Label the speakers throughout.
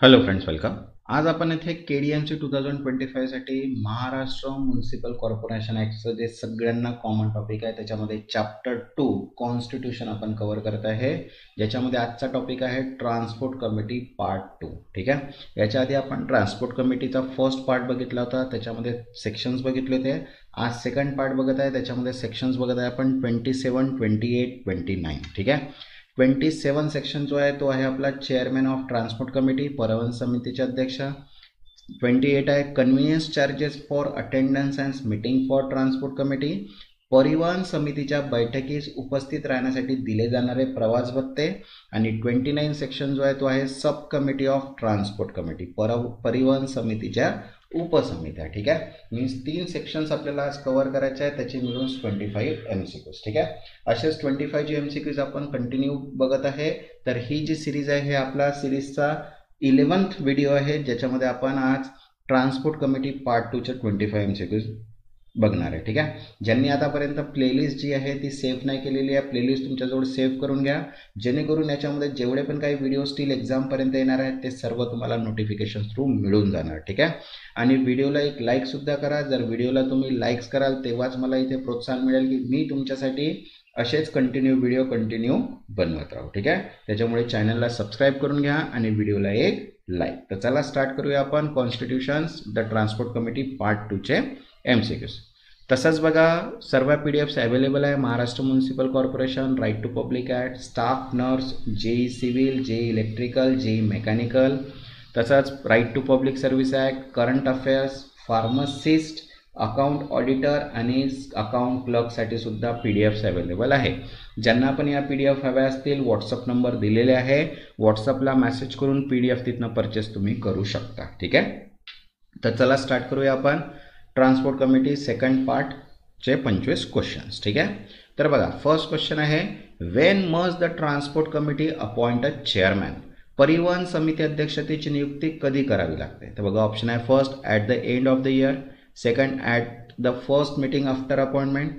Speaker 1: Hello friends, welcome. आज आपण इथे KDMC 2025 साठी महाराष्ट्र म्युनिसिपल कॉर्पोरेशन ॲक्टचं जे सगळ्यांना कॉमन टॉपिक आहे त्याच्यामध्ये चॅप्टर 2 कॉन्स्टिट्यूशन आपण कव्हर करत आहे, ज्याच्यामध्ये आजचा टॉपिक आहे ट्रान्सपोर्ट कमिटी पार्ट 2. ठीक आहे. याच्या आधी आपण ट्रान्सपोर्ट कमिटीचा फर्स्ट पार्ट बघितला होता, त्याच्यामध्ये सेक्शन्स बघितले होते. आज सेकंड पार्ट बघत आहे, त्याच्यामध्ये सेक्शन्स बघत आहे आपण 27, 28, 29. ठीक आहे. 27 सेक्शन जो आहे तो आहे आपला चेअरमॅन ऑफ ट्रान्सपोर्ट कमिटी, परिवहन समितीचे अध्यक्ष. 28 आहे convenience charges for attendance and meeting for transport committee, परिवहन समितीच्या बैठकीस उपस्थित राहण्यासाठी दिले जाणारे प्रवास भत्ते. आणि 29 सेक्शन जो आहे तो आहे sub committee of transport committee, परिवहन समितीच्या उपसमित्या. ठीक आहे. मीन्स 3 सेक्शन्स आपल्याला आज कव्हर करायचे आहेत, त्याचे मिळून 25 MCQs. ठीक आहे. असेच 25 जे MCQs आपण कंटिन्यू बघत आहे. तर ही जी सिरीज आहे हे आपला सिरीजचा 11th व्हिडिओ आहे, ज्याच्यामध्ये आपण आज ट्रान्सपोर्ट कमिटी पार्ट 2चे 25 MCQs बघणार आहे. ठीक आहे. ज्यांनी आतापर्यंत प्लेलिस्ट जी आहे ती सेव्ह नाही केलेली आहे, प्लेलिस्ट तुमच्याजवळ सेव्ह करून घ्या, जेणेकरून याच्यामध्ये जेवढे पण काही व्हिडिओ स्टील एक्झामपर्यंत येणार आहेत ते सर्व तुम्हाला नोटिफिकेशन थ्रू मिळून जाणार. ठीक आहे. आणि व्हिडिओला एक लाईकसुद्धा करा. जर व्हिडिओला तुम्ही लाईक्स कराल तेव्हाच मला इथे प्रोत्साहन मिळेल की मी तुमच्यासाठी असेच व्हिडिओ कंटिन्यू बनवत राहू. ठीक आहे. त्याच्यामुळे चॅनलला सबस्क्राईब करून घ्या आणि व्हिडिओला एक लाईक. तर चला स्टार्ट करूया आपण constitutions the transport committee part 2चे MCQs. तसंच बघा, सर्व PDFs अवेलेबल आहे. Maharashtra municipal corporation, right to public act, staff nurse, JE civil, JE electrical, JE mechanical, तसंच right to public service act, current affairs, pharmacist, account auditor आणि account क्लर्कसाठी सुद्धा PDFs available आहे. ज्यांना पण या PDF हव्या असतील व्हॉट्सअप नंबर दिलेले आहे, व्हॉट्सअपला मेसेज करून PDF तिथनं परचेस तुम्ही करू शकता. ठीक आहे. तर चला स्टार्ट करूया आपण ट्रान्सपोर्ट कमिटी सेकंड पार्टचे 25 क्वेश्चन्स. ठीक आहे. तर बघा, फर्स्ट क्वेश्चन आहे when must the transport committee appoint a chairman, परिवहन समिती अध्यक्षतेची नियुक्ती कधी करावी लागते. तर बघा, ऑप्शन आहे first at the end of the year, second at the first meeting after appointment,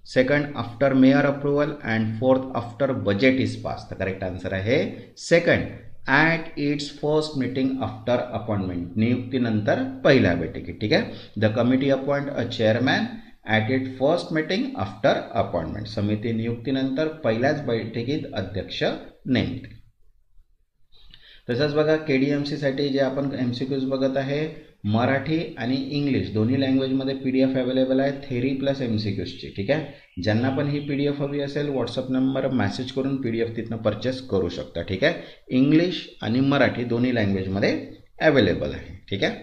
Speaker 1: second after mayor approval and fourth after budget is pass. तर करेक्ट आन्सर आहे second, at its first meeting after appointment, नियुक्तीनंतर पहिल्या बैठकीत. ठीक आहे. The committee appoint a chairman at it first meeting after appointment, समिती नियुक्तीनंतर पहिल्याच बैठकीत अध्यक्ष नेमते. तसंच बघा, KDMC साठी जे आपण MCQs बघत आहे, मराठी आणि इंग्लिश दोन्ही लँग्वेजमध्ये PDF अवेलेबल आहे, थेरी प्लस MCQsची. ठीक आहे. ज्यांना पण ही PDF हवी असेल व्हॉट्सअप नंबर मेसेज करून PDF तिथनं परचेस करू शकता. ठीक आहे. इंग्लिश आणि मराठी दोन्ही लँग्वेजमध्ये अवेलेबल आहे. ठीक आहे.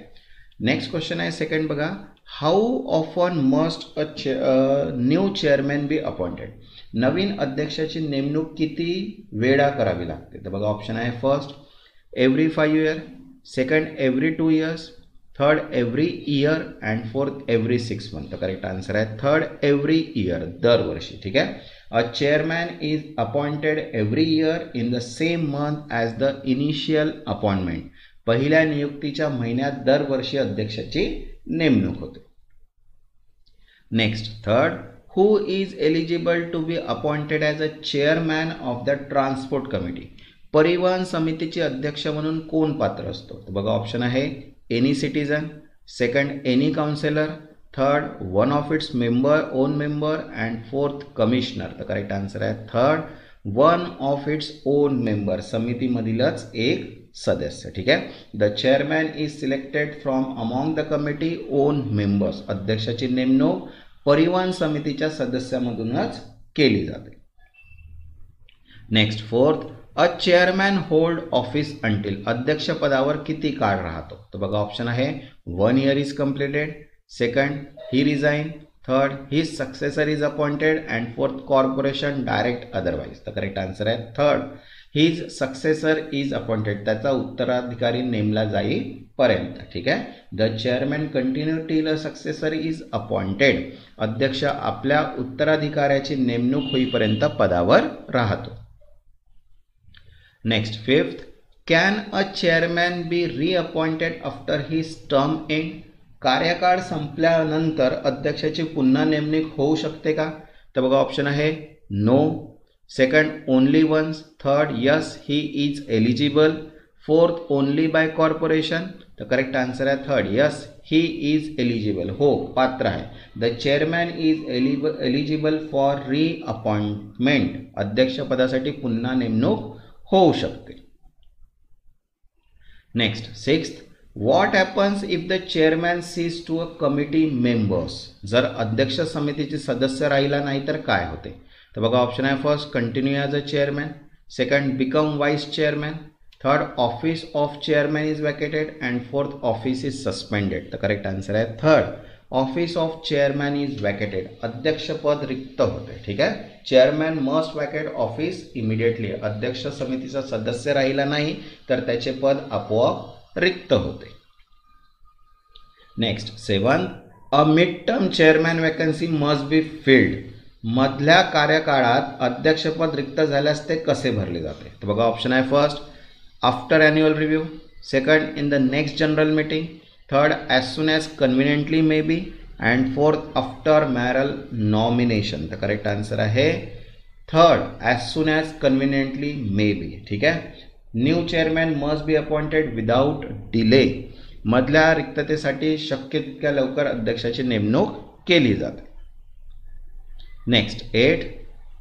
Speaker 1: नेक्स्ट क्वेश्चन आहे सेकंड बघा, how often must new chairman be appointed, नवीन अध्यक्षाची नेमणूक किती वेळा करावी लागते. तर बघा, ऑप्शन आहे first every 5 years, second every 2 years, third every year and fourth every 6 months. तर करेक्ट आन्सर आहे थर्ड एव्हरी इयर, दरवर्षी. ठीक आहे. A chairman is appointed every year in the same month as the initial appointment, पहिल्या नियुक्तीच्या महिन्यात दरवर्षी अध्यक्षाची नेमणूक होते. Next third, who is eligible to be appointed as a chairman of the transport committee, परिवहन समितीचे अध्यक्ष म्हणून कोण पात्र असतो. तर बघा, ऑप्शन आहे any citizen, second any councillor, third one of its own member and fourth commissioner. तर करेक्ट आन्सर आहे third, one of its own member, समितीमधीलच एक सदस्य. ठीक आहे. The chairman is selected from among the committee own members, अध्यक्षाची नेमणूक परिवहन समितीच्या सदस्यामधूनच केली जाते. Next fourth, a chairman hold office until, अध्यक्ष पदावर किती काळ राहतो. तर बघा, ऑप्शन आहे 1 year is completed, second he resign, third his successor is appointed and fourth corporation direct otherwise. तर करेक्ट आन्सर आहे third, his successor is appointed, त्याचा उत्तराधिकारी नेमला जाईपर्यंत. ठीक आहे. The chairman continue till a successor is appointed, अध्यक्ष आपल्या उत्तराधिकाऱ्याची नेमणूक होईपर्यंत पदावर राहतो. Next fifth, can a chairman be reappointed after his term end, कार्यकाळ संपल्यानंतर अध्यक्षाची पुन्हा नेमणूक होऊ शकते का. तर बघा, ऑप्शन आहे no, second only once, third yes he is eligible, fourth only by corporation, तर करेक्ट आन्सर आहे third. Yes he is eligible, हो पात्र आहे. The chairman is eligible for reappointment, अध्यक्षपदासाठी पुन्हा नेमणूक होऊ शकते. Next sixth, what happens if the chairman cease to a committee members, जर अध्यक्ष समितीचे सदस्य राहिला नाही तर काय होते? तर बघा ऑप्शन आहे first continue as a chairman, second become vice chairman, third office of chairman is vacated and fourth office is suspended. तर करेक्ट आन्सर आहे third, office of chairman is vacated, अध्यक्षपद रिक्त होते. ठीक आहे, chairman must vacate office immediately, अध्यक्ष समितीचा सदस्य राहिला नाही तर त्याचे पद आपोआप रिक्त होते. Next seven, a mid term chairman vacancy must be filled, मधल्या कार्यकाळात अध्यक्षपद रिक्त झाल्यास ते कसे भरले जाते? तर बघा ऑप्शन आहे first after annual review, second in the next general meeting, third as soon as conveniently may be and fourth after mayoral nomination. तर करेक्ट आन्सर आहे third as soon as conveniently may be. ठीक आहे, new chairman must be appointed without delay, मधल्या रिक्ततेसाठी शक्य तितक्या लवकर अध्यक्षाची नेमणूक केली जाते. Next 8,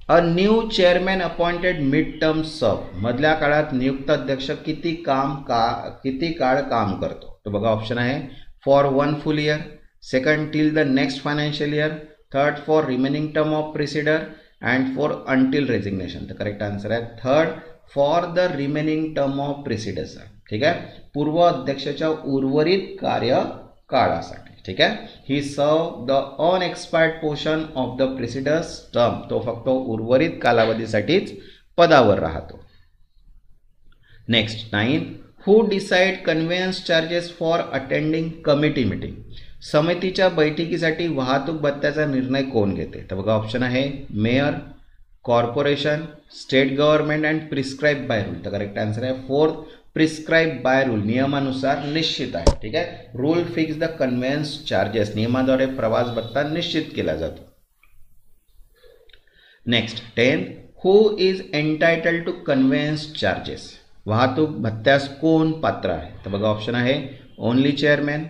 Speaker 1: a new chairman appointed mid term serve, मधल्या काळात नियुक्त अध्यक्ष किती काळ काम करतो? तर बघा ऑप्शन आहे for 1 full year, second till the next financial year, third for remaining term of प्रिसिडर and four until resignation. तर करेक्ट आन्सर आहे third for the remaining term of प्रिसिडर. ठीक आहे, पूर्व अध्यक्षाच्या उर्वरित कार्यकाळासाठी. ठीक आहे, he serve the unexpired portion of the preceder's term, तो फक्त उर्वरित कालावधीसाठीच पदावर राहतो. Next 9, who decide conveyance charges for attending committee meeting, समितीच्या बैठकीसाठी वाहतूक भत्त्याचा निर्णय कोण घेते? तर बघा ऑप्शन आहे mayor, corporation, state government and prescribe by rule. तर करेक्ट आन्सर आहे फोर्थ प्रिस्क्राईब बाय रूल, नियमानुसार निश्चित आहे. ठीक आहे, rule fix the conveyance charges, नियमाद्वारे प्रवास भत्ता निश्चित केला जातो. Next 10, who is entitled to conveyance charges, वाहतूक भत्त्यास कोण पात्र आहे? तर बघा ऑप्शन आहे only chairman,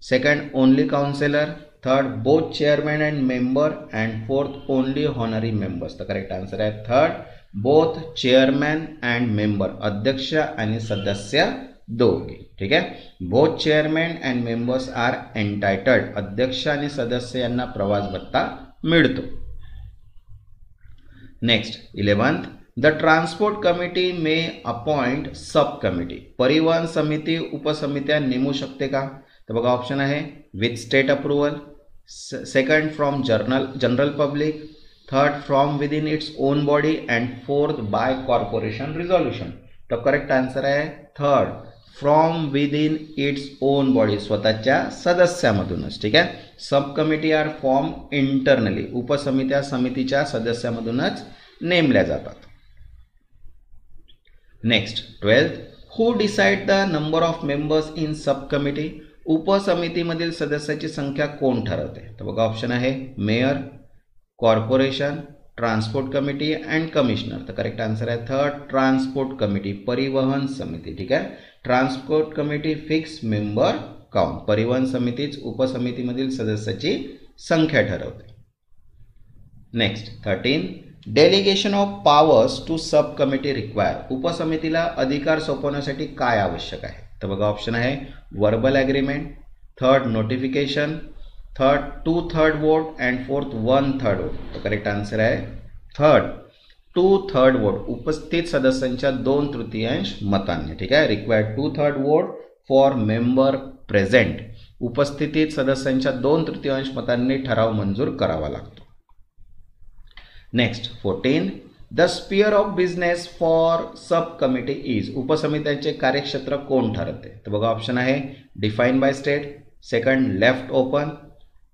Speaker 1: second only councillor, third both chairman and member and fourth only honorary members. तर करेक्ट आन्सर आहे third both chairman and member, अध्यक्ष आणि सदस्य दोघे. ठीक आहे, both chairman and members are entitled, अध्यक्ष आणि सदस्य यांना प्रवास भत्ता मिळतो. Next 11, the transport committee may appoint sub committee, परिवहन समिती उपसमित्या नेमू शकते का? तर बघा ऑप्शन आहे with state approval, second from general public, third from within its own body and fourth by corporation resolution. तर करेक्ट आन्सर आहे third from within its own body, स्वतःच्या सदस्यामधूनच. ठीक आहे, sub committee are form internally, उपसमित्या समितीच्या सदस्यामधूनच नेमल्या जातात. Next 12, who decide the number of members in sub committee, उपसमितीमधील सदस्याची संख्या कोण ठरवते? तर बघा ऑप्शन आहे mayor, corporation, transport committee and commissioner. तर करेक्ट आन्सर आहे थर्ड ट्रान्सपोर्ट कमिटी, परिवहन समिती. ठीक आहे, transport committee fix member count, परिवहन समितीच उपसमितीमधील सदस्याची संख्या ठरवते. Next 13, delegation of powers to sub committee require, उपसमितीला अधिकार सोपवण्यासाठी काय आवश्यक आहे? तर बघा ऑप्शन आहे verbal agreement, third notification, third 2/3 vote and fourth 1/3 vote. तर करेक्ट आन्सर आहे थर्ड 2/3 वोट, उपस्थित सदस्यांच्या 2/3 मतांनी. ठीक आहे, required 2/3 vote for member present, उपस्थितीत सदस्यांच्या 2/3 मतांनी ठराव मंजूर करावा लागतो. Next 14, the sphere of business for sub committee is, उपसमित्यांचे कार्यक्षेत्र कोण ठरवते? तर बघा ऑप्शन आहे define by state, second left open,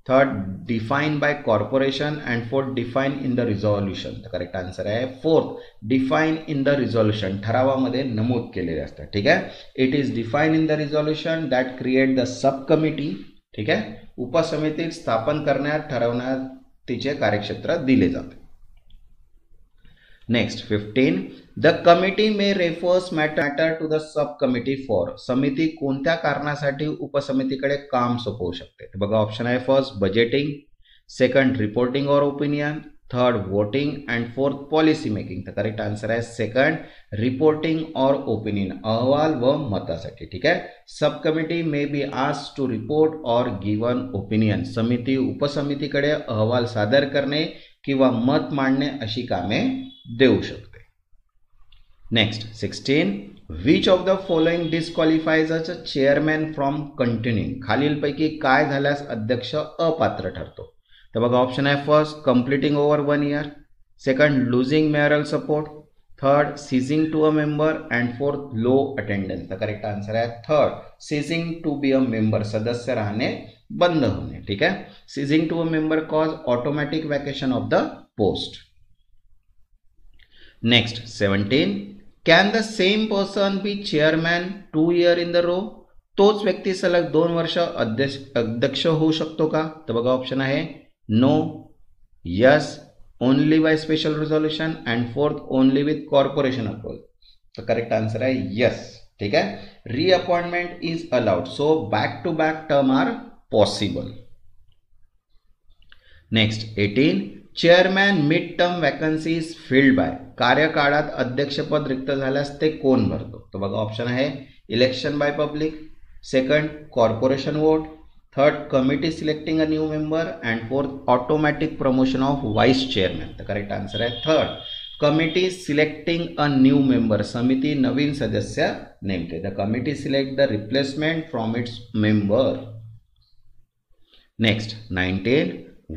Speaker 1: third define by corporation and fourth define in the resolution. तर करेक्ट आन्सर आहे fourth define in the resolution, ठरावामध्ये नमूद केलेले असतात. ठीक आहे, it is define in the resolution that create the sub committee. ठीक आहे, उपसमिती स्थापन करण्यात ठरवण्यात तिचे कार्यक्षेत्र दिले जाते. Next 15, the committee may refers matter to the sub committee for. समिती कोणत्या कारणासाठी उपसमितीकडे काम सोपवू शकते? तर बघा ऑप्शन आहे फर्स्ट बजेटिंग, सेकंड रिपोर्टिंग और opinion, third voting and fourth policy making. तर करेक्ट आन्सर आहे सेकंड रिपोर्टिंग और ओपिनियन, अहवाल व मतासाठी. ठीक आहे. Sub committee may be asked to report और गिवन ओपिनियन. समिती उपसमितीकडे अहवाल सादर करणे किंवा मत मांडणे अशी कामे देऊ शकते. Next 16. Which of the following disqualifies a chairman from continuing. खालीलपैकी काय झाल्यास अध्यक्ष अपात्र ठरतो? तर बघा ऑप्शन आहे first completing over 1 year, second losing mayoral support, third ceasing to a member and fourth low attendance. तर करेक्ट आन्सर आहे third ceasing to be a member, सदस्य राहणे बंद होणे. ठीक आहे. Ceasing to a member cause automatic vacation of the post. Next 17. Can the same person be chairman 2 year in the row. तोच व्यक्ती सलग 2 वर्ष अध्यक्ष होऊ शकतो का? तर बघा ऑप्शन आहे no, yes, only by special resolution and fourth only with corporation approval. तर करेक्ट आन्सर आहे यस. ठीक आहे. Reappointment is allowed, so back to back term are possible. Next 18. Chairman mid term vacancy is filled by. कार्यकाळात अध्यक्षपद रिक्त झाल्यास ते कोण भरतो? तर बघा ऑप्शन आहे election by public, second corporation vote, third committee selecting a new member and fourth automatic promotion of vice chairman. तर करेक्ट आन्सर आहे third committee selecting a new member. समिती नवीन सदस्य नेमते. The committee select the replacement from its member. Next 19.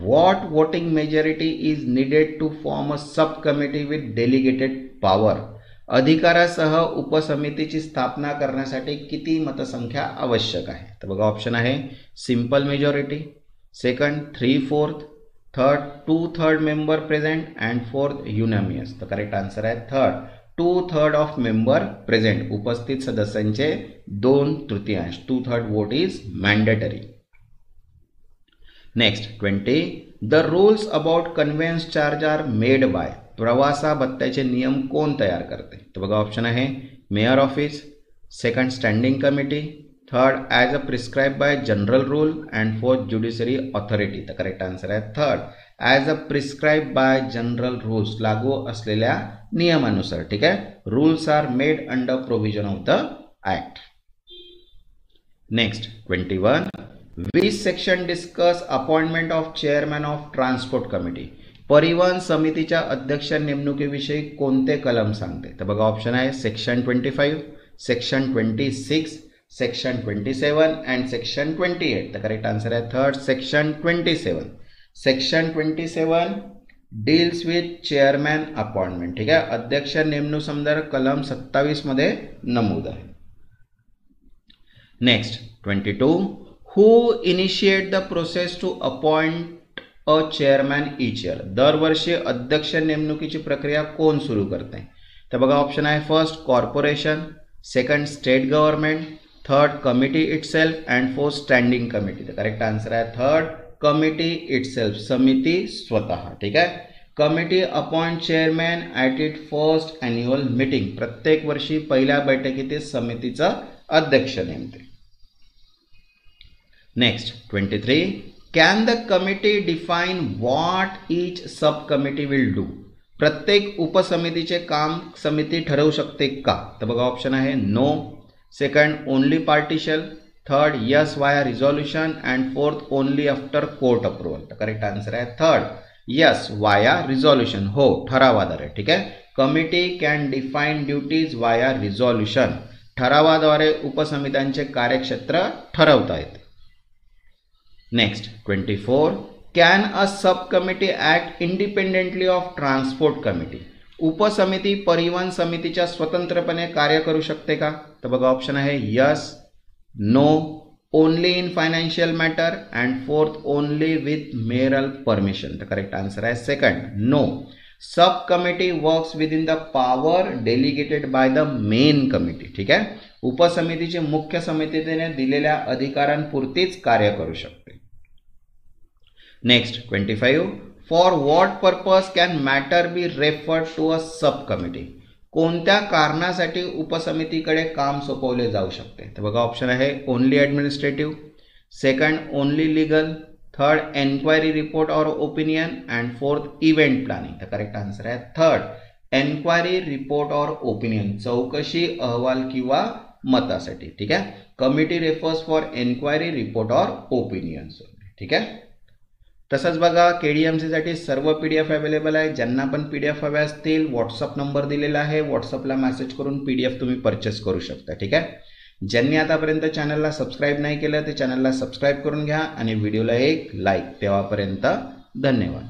Speaker 1: What voting majority is needed to form a subcommittee with delegated power. अधिकारासह उपसमितीची स्थापना करण्यासाठी किती मतसंख्या आवश्यक आहे? तर बघा ऑप्शन आहे simple majority, second 3/4, third 2/3 member present and fourth unanimous. तर करेक्ट आन्सर आहे थर्ड 2/3 ऑफ मेंबर प्रेझेंट. उपस्थित सदस्यांचे 2/3. 2/3 vote is mandatory. Next 20. The rules about conveyance charge are made by. प्रवासा भत्त्याचे नियम कोण तयार करते? तर बघा ऑप्शन आहे mayor office, second standing committee, third as a prescribe by general rule and fourth judiciary authority. तर करेक्ट आन्सर आहे third as a prescribe by general rules, लागू असलेल्या नियमानुसार. ठीक आहे. Rules are made under provision of the act. Next 21. Which section discuss appointment of chairman of transport committee. परिवहन समितीच्या अध्यक्ष नेमणुकीविषयी कोणते कलम सांगते? तर बघा ऑप्शन आहे section 25, section 26, section 27 and section 28. तर करेक्ट आन्सर आहे third section 27. Section 27 deals with chairman appointment. ठीक आहे. अध्यक्ष नेमणूक संदर्भ कलम 27 मध्ये नमूद आहे. Next 22. Who initiate the process to appoint a chairman each year. दरवर्षी अध्यक्ष नेमणुकीची प्रक्रिया कोण सुरू करते? तर बघा ऑप्शन आहे first corporation, second state government, third committee itself and fourth standing committee. तर करेक्ट आन्सर आहे थर्ड कमिटी इटसेल्फ, समिती स्वतः. ठीक आहे. Committee appoint chairman at it first annual meeting. प्रत्येक वर्षी पहिल्या बैठकीत समितीचा अध्यक्ष नेमते. Next 23. Can the committee define what each sub committee will do. प्रत्येक उपसमितीचे काम समिती ठरवू शकते का? तर बघा ऑप्शन आहे no, second only partition, third yes via resolution and fourth only after court approval. तर करेक्ट आन्सर आहे थर्ड यस वाया रिझॉल्युशन. हो, ठरावाद्वारे. ठीक आहे. Committee can define duties via resolution. ठरावाद्वारे उपसमित्यांचे कार्यक्षेत्र ठरवता येते. Next 24. Can a sub committee act independently of transport committee. उपसमिती परिवहन समितीच्या स्वतंत्रपणे कार्य करू शकते का? तर बघा ऑप्शन आहे yes, no, only in financial matter and fourth only with mayoral permission. तर करेक्ट आन्सर आहे second no. Sub committee works within the power delegated by the main committee. ठीक आहे. उपसमितीची मुख्य समितीने दिलेल्या अधिकारांपुरतीच कार्य करू शकते. Next 25. For what purpose can matter be referred to a sub committee. कोणत्या कारणासाठी उपसमितीकडे काम सोपवले जाऊ शकते? तर बघा ऑप्शन आहे only administrative, second only legal, third enquiry report और opinion and fourth event planning. तर करेक्ट आन्सर आहे थर्ड एन्क्वायरी रिपोर्ट और ओपिनियन, चौकशी अहवाल किंवा मतासाठी. ठीक आहे. Committee refers for enquiry report और ओपिनियन. ठीक आहे. तसंच बघा KDMC साठी सर्व PDF अवेलेबल आहे. ज्यांना पण PDF हवे असतील व्हॉट्सअप नंबर दिलेला आहे, व्हॉट्सअपला मेसेज करून PDF तुम्ही परचेस करू शकता. ठीक आहे. ज्यांनी आतापर्यंत चॅनलला सबस्क्राईब नाही केलं ते चॅनलला सबस्क्राईब करून घ्या आणि व्हिडिओला एक लाईक. तेव्हापर्यंत धन्यवाद.